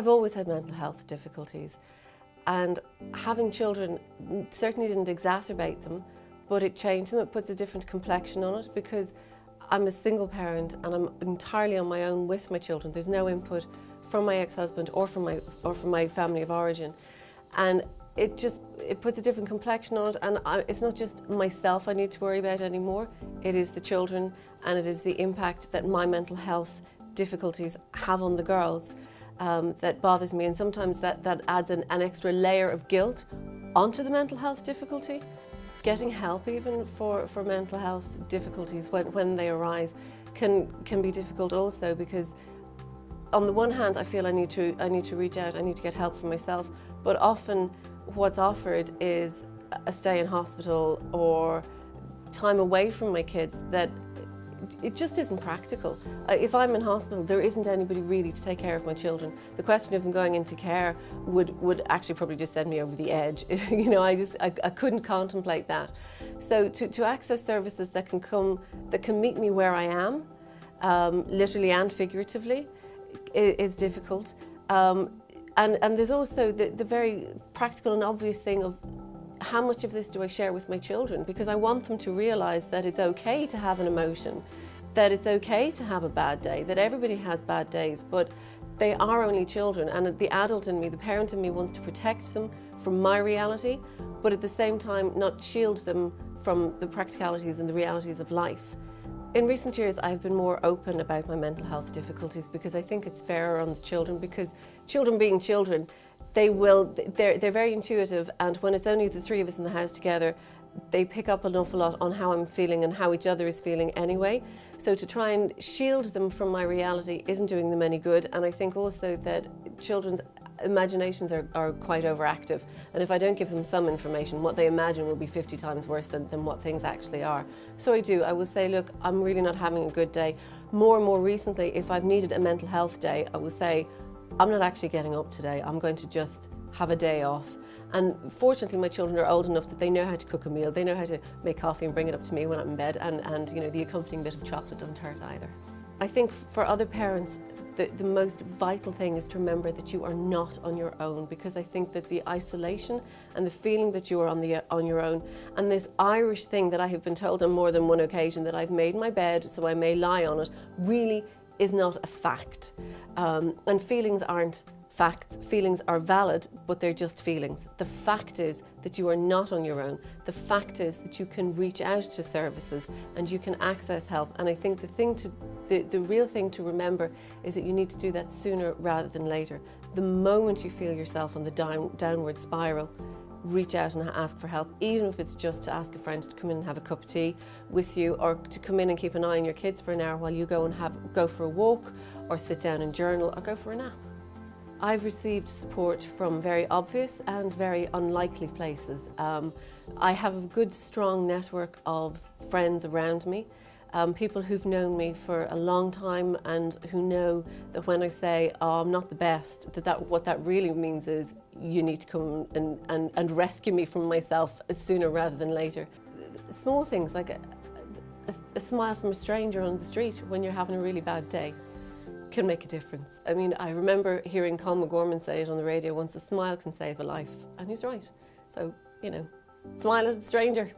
I've always had mental health difficulties, and having children certainly didn't exacerbate them, but it changed them. It puts a different complexion on it because I'm a single parent and I'm entirely on my own with my children. There's no input from my ex-husband or from my family of origin, and it puts a different complexion on it. And it's not just myself I need to worry about anymore. It is the children, and it is the impact that my mental health difficulties have on the girls that bothers me, and sometimes that adds an extra layer of guilt onto the mental health difficulty. Getting help even for mental health difficulties when they arise can be difficult also, because on the one hand I feel I need to reach out, I need to get help for myself, but often what's offered is a stay in hospital or time away from my kids that it just isn't practical. If I'm in hospital, there isn't anybody really to take care of my children. The question of them going into care would actually probably just send me over the edge. You know, I couldn't contemplate that. So to access services that can meet me where I am, literally and figuratively, is difficult. And there's also the very practical and obvious thing of how much of this do I share with my children? Because I want them to realise that it's okay to have an emotion, that it's okay to have a bad day, that everybody has bad days, but they are only children, and the adult in me, the parent in me, wants to protect them from my reality, but at the same time not shield them from the practicalities and the realities of life. In recent years, I've been more open about my mental health difficulties because I think it's fairer on the children, because children being children, they're very intuitive, and when it's only the three of us in the house together, they pick up an awful lot on how I'm feeling and how each other is feeling anyway. So to try and shield them from my reality isn't doing them any good, and I think also that children's imaginations are quite overactive, and if I don't give them some information, what they imagine will be 50 times worse than what things actually are. So I will say, look, I'm really not having a good day. More and more recently, if I've needed a mental health day, I will say, I'm not actually getting up today, I'm going to just have a day off. And fortunately my children are old enough that they know how to cook a meal, they know how to make coffee and bring it up to me when I'm in bed, and you know, the accompanying bit of chocolate doesn't hurt either. I think for other parents, the most vital thing is to remember that you are not on your own, because I think that the isolation and the feeling that you are on your own, and this Irish thing that I have been told on more than one occasion, that I've made my bed so I may lie on it, really is not a fact. And feelings aren't facts. Feelings are valid, but they're just feelings. The fact is that you are not on your own. The fact is that you can reach out to services and you can access help. And I think the real thing to remember is that you need to do that sooner rather than later. The moment you feel yourself on the downward spiral, reach out and ask for help, even if it's just to ask a friend to come in and have a cup of tea with you, or to come in and keep an eye on your kids for an hour while you go for a walk, or sit down and journal, or go for a nap. I've received support from very obvious and very unlikely places. I have a good, strong network of friends around me, people who've known me for a long time and who know that when I say, oh, I'm not the best, what that really means is you need to come and rescue me from myself sooner rather than later. Small things like a smile from a stranger on the street when you're having a really bad day can make a difference. I mean, I remember hearing Colm McGorman say it on the radio once, a smile can save a life, and he's right. So, you know, smile at a stranger.